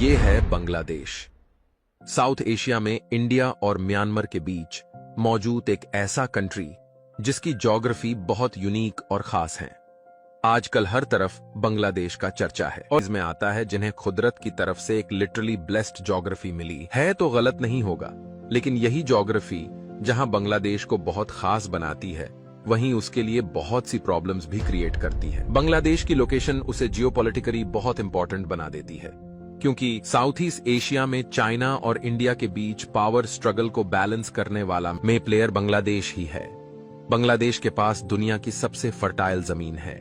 ये है Bangladesh. South Asia में इंडिया और म्यांमार के बीच मौजूद एक ऐसा कंट्री जिसकी ज्योग्राफी बहुत यूनिक और खास है। आजकल हर तरफ बांग्लादेश का चर्चा है और इसमें आता है जिन्हें खुदरत की तरफ से एक लिटरली ब्लेस्ड ज्योग्राफी मिली है, तो गलत नहीं होगा। लेकिन यही ज्योग्राफी जहां बांग्लादेश को बहुत खास बनाती है, वहीं उसके लिए बहुत सी प्रॉब्लम्स भी क्रिएट करती है। बांग्लादेश की लोकेशन उसे जियोपॉलिटिकली बहुत इंपॉर्टेंट बना देती है, क्योंकि साउथ ईस्ट एशिया में चाइना और इंडिया के बीच पावर स्ट्रगल को बैलेंस करने वाला मेन प्लेयर बांग्लादेश ही है। बांग्लादेश के पास दुनिया की सबसे फर्टाइल जमीन है,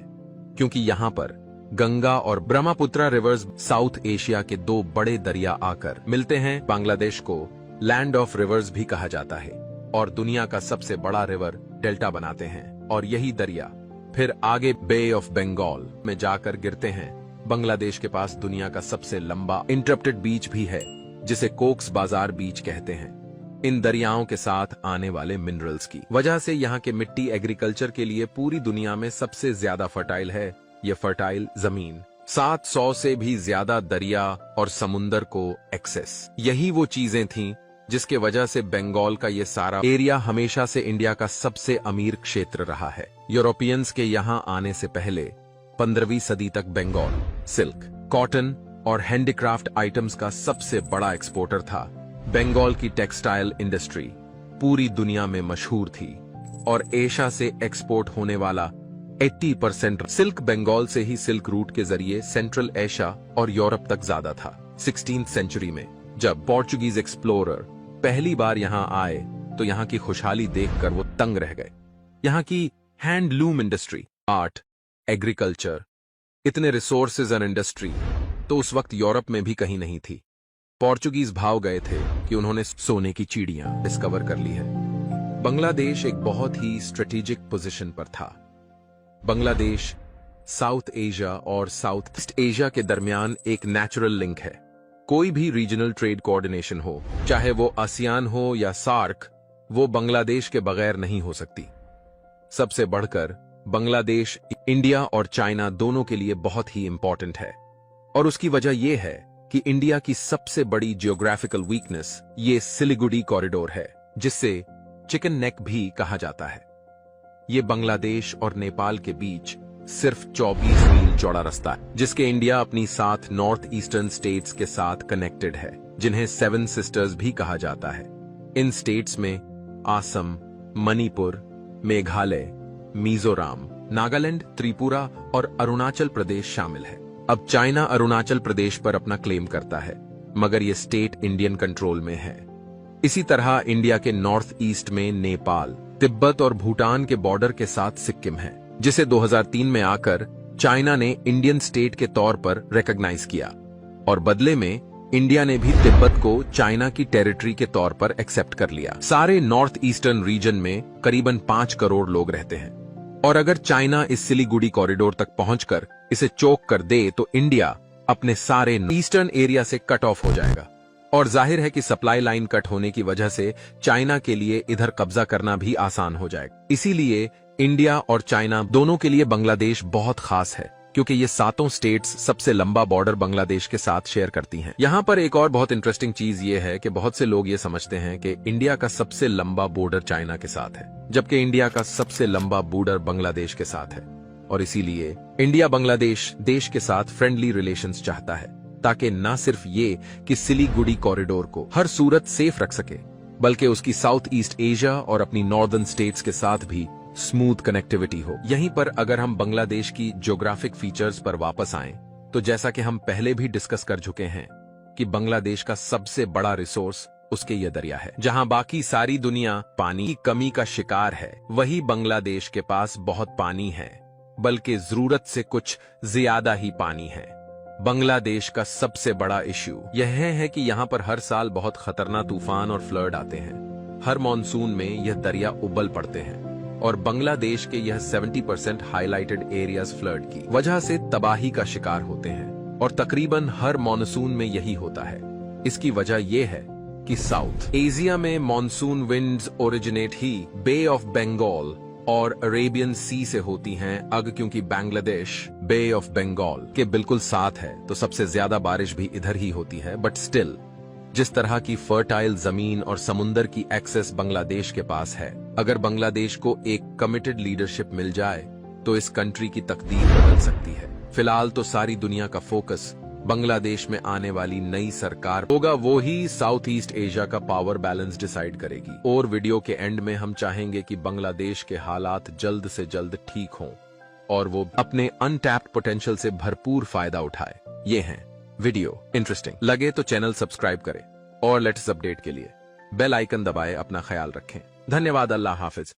क्योंकि यहाँ पर गंगा और ब्रह्मपुत्र रिवर्स साउथ एशिया के दो बड़े दरिया आकर मिलते हैं। बांग्लादेश को लैंड ऑफ रिवर्स भी कहा जाता है और दुनिया का सबसे बड़ा रिवर डेल्टा बनाते हैं, और यही दरिया फिर आगे बे ऑफ बंगाल में जाकर गिरते हैं। बांग्लादेश के पास दुनिया का सबसे लंबा इंटरप्टेड बीच भी है, जिसे कोक्स बाजार बीच कहते हैं। इन दरियाओं के साथ आने वाले मिनरल्स की वजह से यहाँ के मिट्टी एग्रीकल्चर के लिए पूरी दुनिया में सबसे ज्यादा फर्टाइल है। ये फर्टाइल जमीन 700 से भी ज्यादा दरिया और समुंदर को एक्सेस, यही वो चीजें थीं जिसके वजह से बंगाल का ये सारा एरिया हमेशा से इंडिया का सबसे अमीर क्षेत्र रहा है। यूरोपियंस के यहाँ आने से पहले 15वीं सदी तक बंगाल सिल्क, कॉटन और हैंडीक्राफ्ट आइटम्स का सबसे बड़ा एक्सपोर्टर था। बंगाल की टेक्सटाइल इंडस्ट्री पूरी दुनिया में मशहूर थी और एशिया से एक्सपोर्ट होने वाला 80% सिल्क बंगाल से ही सिल्क रूट के जरिए सेंट्रल एशिया और यूरोप तक ज्यादा था। 16th सेंचुरी में जब पोर्चुगीज एक्सप्लोरर पहली बार यहां आए तो यहां की खुशहाली देखकर वो तंग रह गए। यहां की हैंडलूम इंडस्ट्री, आर्ट, एग्रीकल्चर, इतने रिसोर्सेज और इंडस्ट्री तो उस वक्त यूरोप में भी कहीं नहीं थी। पोर्चुगीज भाव गए थे कि उन्होंने सोने की चिड़ियां डिस्कवर कर ली है। बांग्लादेश एक बहुत ही स्ट्रेटेजिक पोजीशन पर था। बांग्लादेश साउथ एशिया और साउथ ईस्ट एशिया के दरमियान एक नेचुरल लिंक है। कोई भी रीजनल ट्रेड कोऑर्डिनेशन हो, चाहे वो आसियान हो या सार्क, वो बांग्लादेश के बगैर नहीं हो सकती। सबसे बढ़कर बांग्लादेश इंडिया और चाइना दोनों के लिए बहुत ही इंपॉर्टेंट है, और उसकी वजह यह है कि इंडिया की सबसे बड़ी जियोग्राफिकल वीकनेस ये सिलीगुड़ी कॉरिडोर है, जिससे चिकन नेक भी कहा जाता है। ये बांग्लादेश और नेपाल के बीच सिर्फ 24 मील चौड़ा रास्ता है, जिसके इंडिया अपनी 7 नॉर्थ ईस्टर्न स्टेट्स के साथ कनेक्टेड है, जिन्हें 7 सिस्टर्स भी कहा जाता है। इन स्टेट्स में असम, मणिपुर, मेघालय, मिजोरम, नागालैंड, त्रिपुरा और अरुणाचल प्रदेश शामिल है। अब चाइना अरुणाचल प्रदेश पर अपना क्लेम करता है, मगर ये स्टेट इंडियन कंट्रोल में है। इसी तरह इंडिया के नॉर्थ ईस्ट में नेपाल, तिब्बत और भूटान के बॉर्डर के साथ सिक्किम है, जिसे 2003 में आकर चाइना ने इंडियन स्टेट के तौर पर रिकॉग्नाइज किया, और बदले में इंडिया ने भी तिब्बत को चाइना की टेरिटरी के तौर पर एक्सेप्ट कर लिया। सारे नॉर्थ ईस्टर्न रीजन में करीबन 5 करोड़ लोग रहते हैं, और अगर चाइना इस सिलीगुड़ी कॉरिडोर तक पहुंचकर इसे चोक कर दे तो इंडिया अपने सारे ईस्टर्न एरिया से कट ऑफ हो जाएगा, और जाहिर है कि सप्लाई लाइन कट होने की वजह से चाइना के लिए इधर कब्जा करना भी आसान हो जाएगा। इसीलिए इंडिया और चाइना दोनों के लिए बांग्लादेश बहुत खास है, क्योंकि ये 7 स्टेट्स सबसे लंबा बॉर्डर बांग्लादेश के साथ शेयर करती हैं। यहाँ पर एक और बहुत इंटरेस्टिंग चीज ये है कि बहुत से लोग ये समझते हैं कि इंडिया का सबसे लंबा बॉर्डर चाइना के साथ है, जबकि इंडिया का सबसे लंबा बॉर्डर बांग्लादेश के साथ है। और इसीलिए इंडिया बांग्लादेश देश के साथ फ्रेंडली रिलेशंस चाहता है, ताकि न सिर्फ ये कि सिलीगुड़ी कॉरिडोर को हर सूरत सेफ रख सके, बल्कि उसकी साउथ ईस्ट एशिया और अपनी नॉर्दर्न स्टेट्स के साथ भी स्मूथ कनेक्टिविटी हो। यहीं पर अगर हम बांग्लादेश की ज्योग्राफिक फीचर्स पर वापस आएं, तो जैसा कि हम पहले भी डिस्कस कर चुके हैं कि बांग्लादेश का सबसे बड़ा रिसोर्स उसके ये दरिया है। जहां बाकी सारी दुनिया पानी की कमी का शिकार है, वही बांग्लादेश के पास बहुत पानी है, बल्कि जरूरत से कुछ ज्यादा ही पानी है। बांग्लादेश का सबसे बड़ा इश्यू यह है कि यहाँ पर हर साल बहुत खतरनाक तूफान और फ्लड आते हैं। हर मॉनसून में यह दरिया उबल पड़ते हैं, और बांग्लादेश के यह 70% हाईलाइटेड एरियाज फ्लड की वजह से तबाही का शिकार होते हैं, और तकरीबन हर मॉनसून में यही होता है। इसकी वजह यह है कि साउथ एशिया में मॉनसून विंड्स ओरिजिनेट ही बे ऑफ बंगाल और अरेबियन सी से होती हैं, क्योंकि बांग्लादेश बे ऑफ बंगाल के बिल्कुल साथ है, तो सबसे ज्यादा बारिश भी इधर ही होती है। बट स्टिल, जिस तरह की फर्टाइल जमीन और समुंदर की एक्सेस बांग्लादेश के पास है, अगर बांग्लादेश को एक कमिटेड लीडरशिप मिल जाए तो इस कंट्री की तकदीर बदल सकती है। फिलहाल तो सारी दुनिया का फोकस बांग्लादेश में आने वाली नई सरकार होगा, वो ही साउथ ईस्ट एशिया का पावर बैलेंस डिसाइड करेगी। और वीडियो के एंड में हम चाहेंगे कि बांग्लादेश के हालात जल्द से जल्द ठीक हों और वो अपने अनटैप्ड पोटेंशियल से भरपूर फायदा उठाए। ये हैं वीडियो इंटरेस्टिंग लगे तो चैनल सब्सक्राइब करें और लेटेस्ट अपडेट के लिए बेल आइकन दबाए। अपना ख्याल रखें। धन्यवाद। अल्लाह हाफिज।